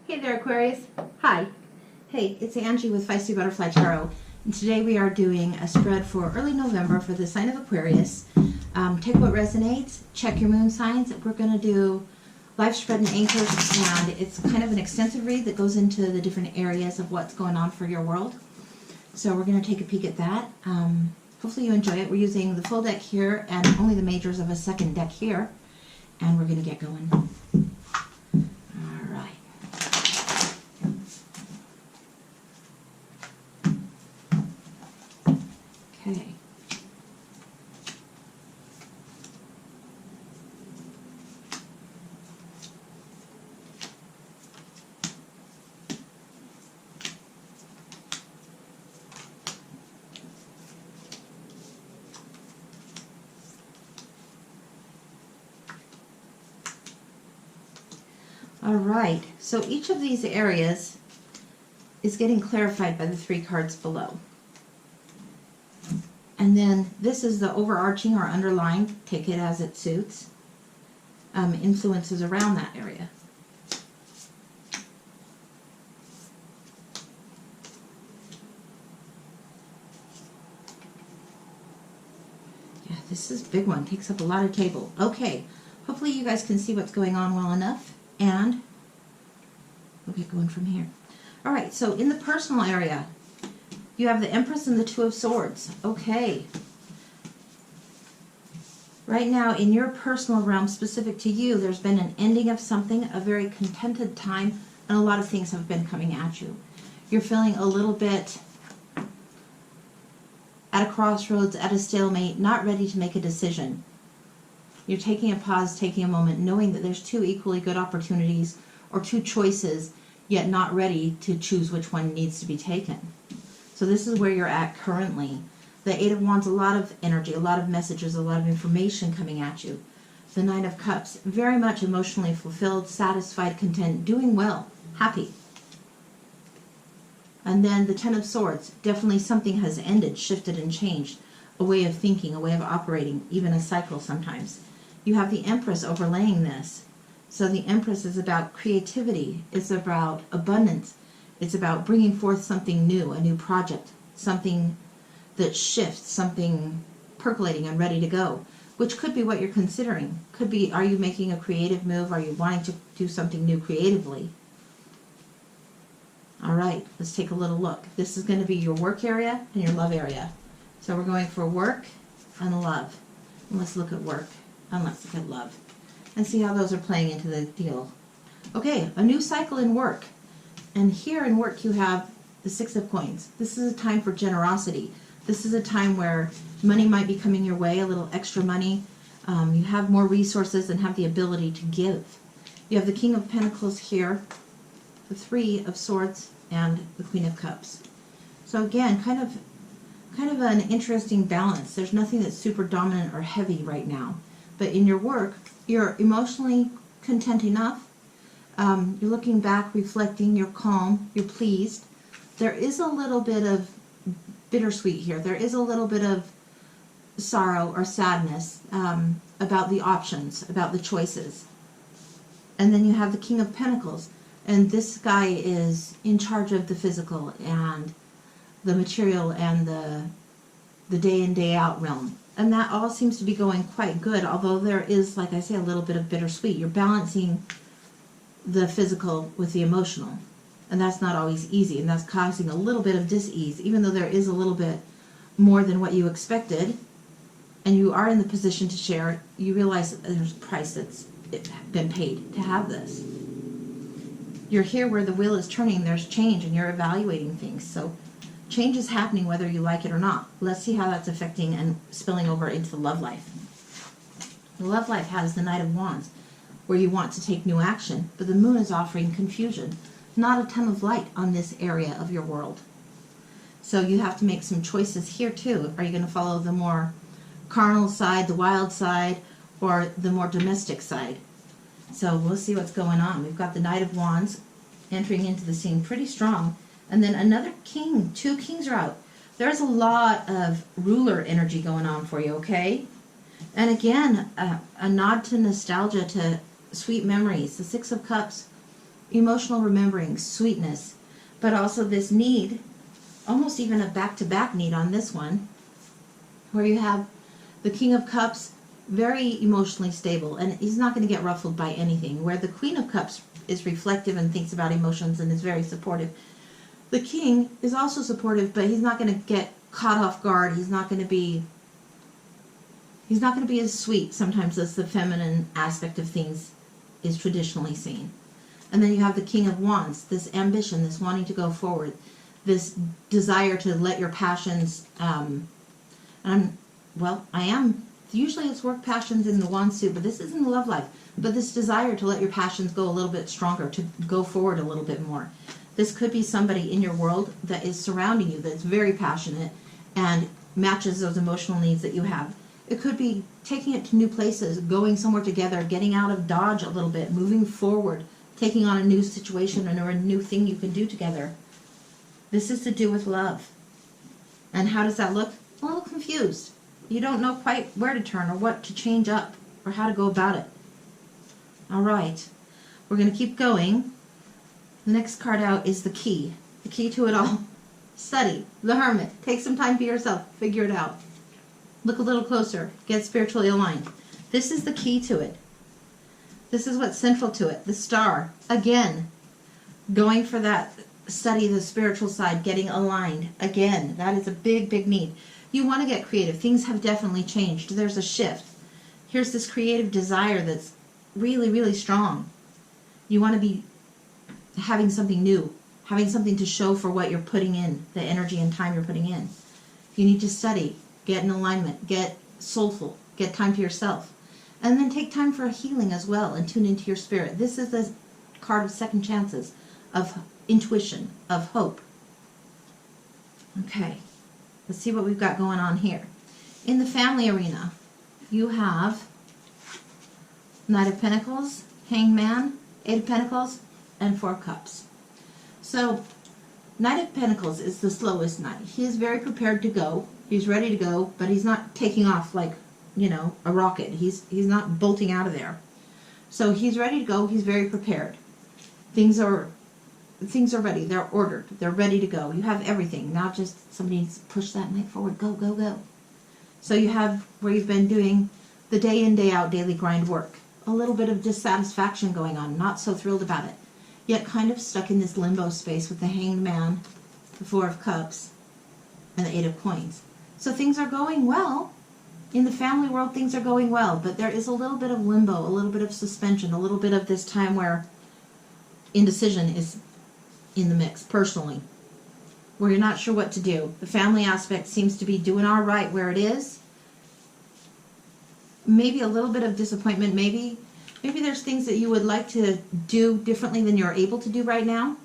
Hey there, Aquarius. Hi. Hey, it's Angie with Feisty Butterfly Tarot. And today we are doing a spread for early November for the sign of Aquarius. Take what resonates, check your moon signs. We're going to do life spread and anchors, and it's kind of an extensive read that goes into the different areas of what's going on for your world. So we're going to take a peek at that. Hopefully you enjoy it. We're using the full deck here and only the majors of a second deck here. And we're going to get going. All right. Okay. All right, so each of these areas is getting clarified by the three cards below. And then this is the overarching or underlying, take it as it suits, influences around that area. Yeah, this is a big one, takes up a lot of table. Okay, hopefully you guys can see what's going on well enough. And we'll get going from here. All right, so in the personal area, you have the Empress and the Two of Swords. Okay. Right now, in your personal realm, specific to you, there's been an ending of something, a very contented time, and a lot of things have been coming at you. You're feeling a little bit at a crossroads, at a stalemate, not ready to make a decision. You're taking a pause, taking a moment, knowing that there's two equally good opportunities or two choices, yet not ready to choose which one needs to be taken. So this is where you're at currently. The Eight of Wands, a lot of energy, a lot of messages, a lot of information coming at you. The Nine of Cups, very much emotionally fulfilled, satisfied, content, doing well, happy. And then the Ten of Swords, definitely something has ended, shifted, and changed. A way of thinking, a way of operating, even a cycle sometimes. You have the Empress overlaying this. So the Empress is about creativity. It's about abundance. It's about bringing forth something new, a new project, something that shifts, something percolating and ready to go, which could be what you're considering. Could be, are you making a creative move? Are you wanting to do something new creatively? All right, let's take a little look. This is going to be your work area and your love area. So we're going for work and love. And let's look at work. And let's look at love and see how those are playing into the deal. Okay, a new cycle in work. And here in work you have the Six of Coins. This is a time for generosity. This is a time where money might be coming your way, a little extra money. You have more resources and have the ability to give. You have the King of Pentacles here, the Three of Swords, and the Queen of Cups. So again, kind of an interesting balance. There's nothing that's super dominant or heavy right now. But in your work, you're emotionally content enough. You're looking back, reflecting, you're calm, you're pleased. There is a little bit of bittersweet here. There is a little bit of sorrow or sadness about the options, about the choices. And then you have the King of Pentacles. And this guy is in charge of the physical and the material and the day in, day out realm. And that all seems to be going quite good, although there is, like I say, a little bit of bittersweet. You're balancing the physical with the emotional. And that's not always easy, and that's causing a little bit of dis-ease, even though there is a little bit more than what you expected, and you are in the position to share. You realize that there's a price that's been paid to have this. You're here where the wheel is turning, there's change, and you're evaluating things. So change is happening whether you like it or not. Let's see how that's affecting and spilling over into the love life. The love life has the Knight of Wands, where you want to take new action, but the moon is offering confusion. Not a ton of light on this area of your world. So you have to make some choices here too. Are you going to follow the more carnal side, the wild side, or the more domestic side? So we'll see what's going on. We've got the Knight of Wands entering into the scene pretty strong. And then another king. Two kings are out. There's a lot of ruler energy going on for you, okay? And again, a nod to nostalgia, to sweet memories. The Six of Cups emotional remembering, sweetness, but also this need, almost even a back-to-back need on this one, where you have the King of Cups, very emotionally stable, and he's not going to get ruffled by anything, where the Queen of Cups is reflective and thinks about emotions and is very supportive. The King is also supportive, but he's not going to get caught off guard. He's not going to be as sweet sometimes as the feminine aspect of things is traditionally seen. And then you have the King of Wands, this ambition, this wanting to go forward, this desire to let your passions, usually it's work passions in the Wands suit, but this is in the love life. But this desire to let your passions go a little bit stronger, to go forward a little bit more. This could be somebody in your world that is surrounding you, that's very passionate and matches those emotional needs that you have. It could be taking it to new places, going somewhere together, getting out of Dodge a little bit, moving forward, taking on a new situation or a new thing you can do together. This is to do with love. And how does that look? A little confused. You don't know quite where to turn or what to change up or how to go about it. All right. We're going to keep going. The next card out is the key. The key to it all. Study. The Hermit. Take some time for yourself. Figure it out. Look a little closer. Get spiritually aligned. This is the key to it. This is what's central to it. The Star. Again, going for that study, the spiritual side, getting aligned. Again, that is a big, big need. You want to get creative. Things have definitely changed. There's a shift. Here's this creative desire that's really, really strong. You want to be having something new, having something to show for what you're putting in, the energy and time you're putting in. You need to study, get in alignment, get soulful, get time to yourself. And then take time for a healing as well and tune into your spirit. This is the card of second chances, of intuition, of hope. Okay, let's see what we've got going on here. In the family arena, you have Knight of Pentacles, Hanged Man, Eight of Pentacles, and Four of Cups. So, Knight of Pentacles is the slowest knight. He is very prepared to go. He's ready to go, but he's not taking off like, a rocket. He's not bolting out of there. So he's ready to go. He's very prepared. Things are ready. They're ordered. They're ready to go. You have everything. Now just somebody needs to push that knight forward. Go, go, go. So you have where you've been doing the day in, day out daily grind work. A little bit of dissatisfaction going on. Not so thrilled about it. Yet kind of stuck in this limbo space with the Hanged Man, the Four of Cups, and the Eight of Coins. So things are going well. In the family world, things are going well, but there is a little bit of limbo, a little bit of suspension, a little bit of this time where indecision is in the mix, personally, where you're not sure what to do. The family aspect seems to be doing all right where it is. Maybe a little bit of disappointment, maybe there's things that you would like to do differently than you're able to do right now.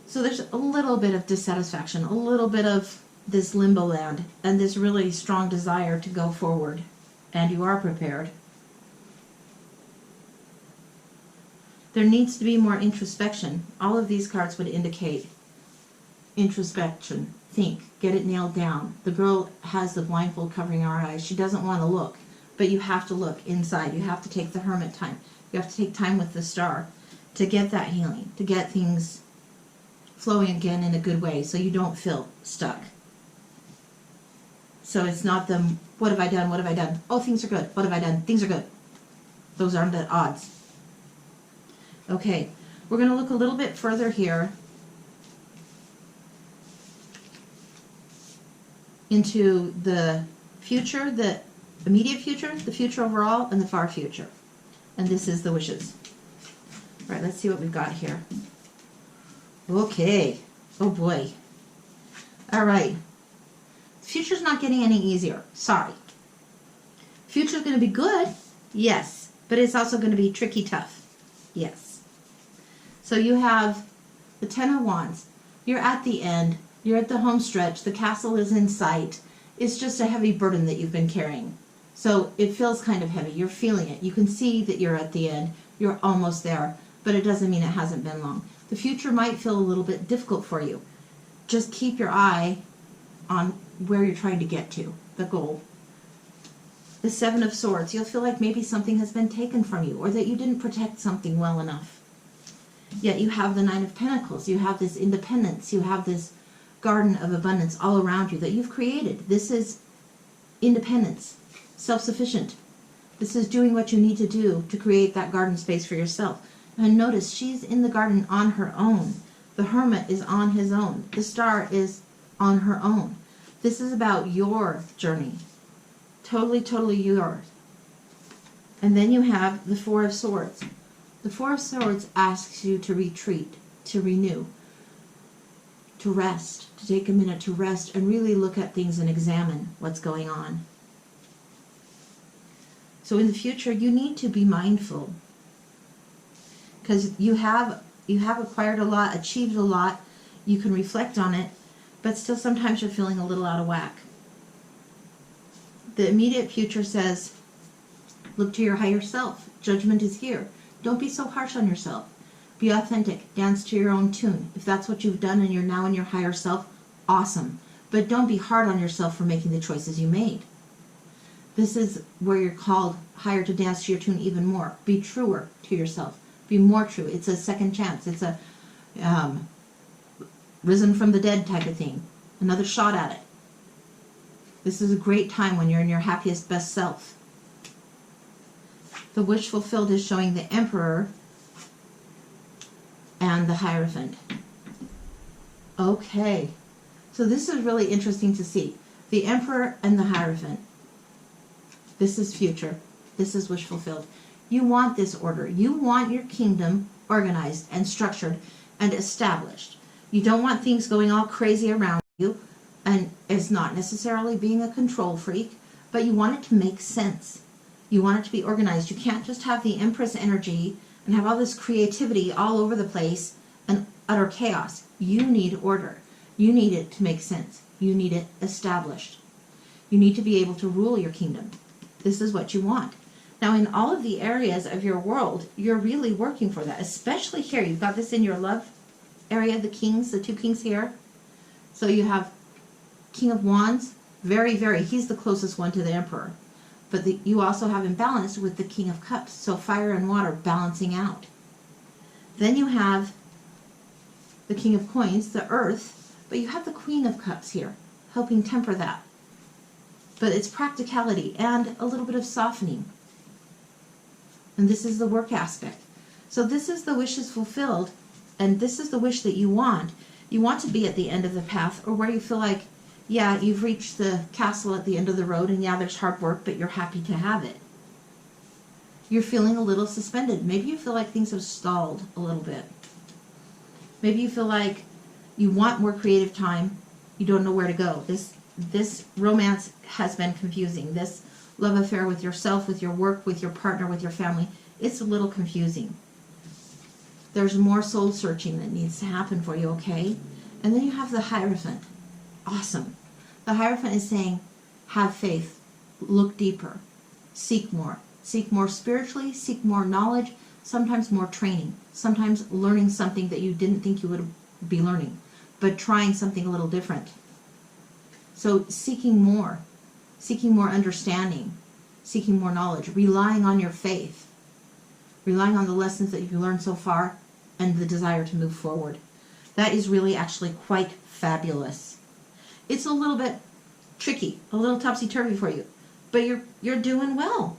So there's a little bit of dissatisfaction, a little bit of this limbo land, and this really strong desire to go forward. And you are prepared. There needs to be more introspection. All of these cards would indicate introspection. Think. Get it nailed down. The girl has the blindfold covering her eyes. She doesn't want to look. But you have to look inside. You have to take the hermit time. You have to take time with the Star to get that healing, to get things flowing again in a good way so you don't feel stuck. So it's not the, what have I done, what have I done? Oh, things are good. What have I done? Things are good. Those aren't the odds. Okay, we're going to look a little bit further here into the future, the immediate future, the future overall, and the far future. And this is the wishes. All right, let's see what we've got here. Okay. Oh, boy. All right. Future's not getting any easier. Sorry. Future's going to be good. Yes. But it's also going to be tricky tough. Yes. So you have the Ten of Wands. You're at the end. You're at the home stretch. The castle is in sight. It's just a heavy burden that you've been carrying. So it feels kind of heavy. You're feeling it. You can see that you're at the end. You're almost there. But it doesn't mean it hasn't been long. The future might feel a little bit difficult for you. Just keep your eye on where you're trying to get to, the goal. The Seven of Swords. You'll feel like maybe something has been taken from you, or that you didn't protect something well enough. Yet you have the Nine of Pentacles. You have this independence. You have this garden of abundance all around you that you've created. This is independence, self-sufficient. This is doing what you need to do to create that garden space for yourself. And notice, she's in the garden on her own. The Hermit is on his own. The Star is on her own. This is about your journey. Totally, totally yours. And then you have the Four of Swords. The Four of Swords asks you to retreat, to renew, to rest, to take a minute to rest and really look at things and examine what's going on. So in the future, you need to be mindful, because you have acquired a lot, achieved a lot. You can reflect on it, but still sometimes you're feeling a little out of whack. The immediate future says, look to your higher self. Judgment is here. Don't be so harsh on yourself. Be authentic. Dance to your own tune. If that's what you've done and you're now in your higher self, awesome. But don't be hard on yourself for making the choices you made. This is where you're called higher to dance to your tune even more. Be truer to yourself. Be more true. It's a second chance. It's a risen from the dead type of thing. Another shot at it. This is a great time when you're in your happiest, best self. The wish fulfilled is showing the Emperor and the Hierophant. Okay. So this is really interesting to see. The Emperor and the Hierophant. This is future. This is wish fulfilled. You want this order. You want your kingdom organized and structured and established. You don't want things going all crazy around you, and it's not necessarily being a control freak, but you want it to make sense. You want it to be organized. You can't just have the Empress energy and have all this creativity all over the place and utter chaos. You need order. You need it to make sense. You need it established. You need to be able to rule your kingdom. This is what you want. Now, in all of the areas of your world, you're really working for that, especially here. You've got this in your love area, the kings, the two kings here. So you have King of Wands, he's the closest one to the Emperor. But you also have him balanced with the King of Cups, so fire and water balancing out. Then you have the King of Coins, the Earth, but you have the Queen of Cups here, helping temper that. But it's practicality and a little bit of softening. And this is the work aspect. So this is the wishes fulfilled, and this is the wish that you want. You want to be at the end of the path, or where you feel like, yeah, you've reached the castle at the end of the road, and yeah, there's hard work, but you're happy to have it. You're feeling a little suspended. Maybe you feel like things have stalled a little bit. Maybe you feel like you want more creative time. You don't know where to go. This romance has been confusing. This love affair with yourself, with your work, with your partner, with your family, it's a little confusing. There's more soul searching that needs to happen for you, okay? And then you have the Hierophant. Awesome. The Hierophant is saying, have faith, look deeper, seek more spiritually, seek more knowledge, sometimes more training, sometimes learning something that you didn't think you would be learning, but trying something a little different. So seeking more understanding, seeking more knowledge, relying on your faith, relying on the lessons that you've learned so far, and the desire to move forward. That is really actually quite fabulous. It's a little bit tricky, a little topsy-turvy for you, but you're doing well.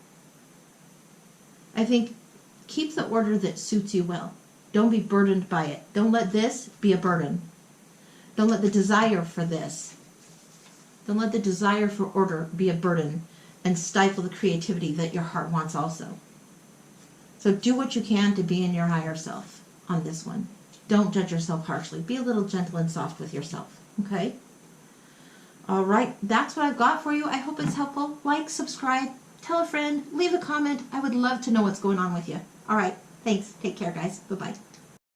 I think keep the order that suits you well. Don't be burdened by it. Don't let this be a burden. Don't let the desire for this. Don't let the desire for order be a burden and stifle the creativity that your heart wants also. So do what you can to be in your higher self on this one. Don't judge yourself harshly. Be a little gentle and soft with yourself, okay? All right, that's what I've got for you. I hope it's helpful. Like, subscribe, tell a friend, leave a comment. I would love to know what's going on with you. All right, thanks. Take care, guys. Bye-bye.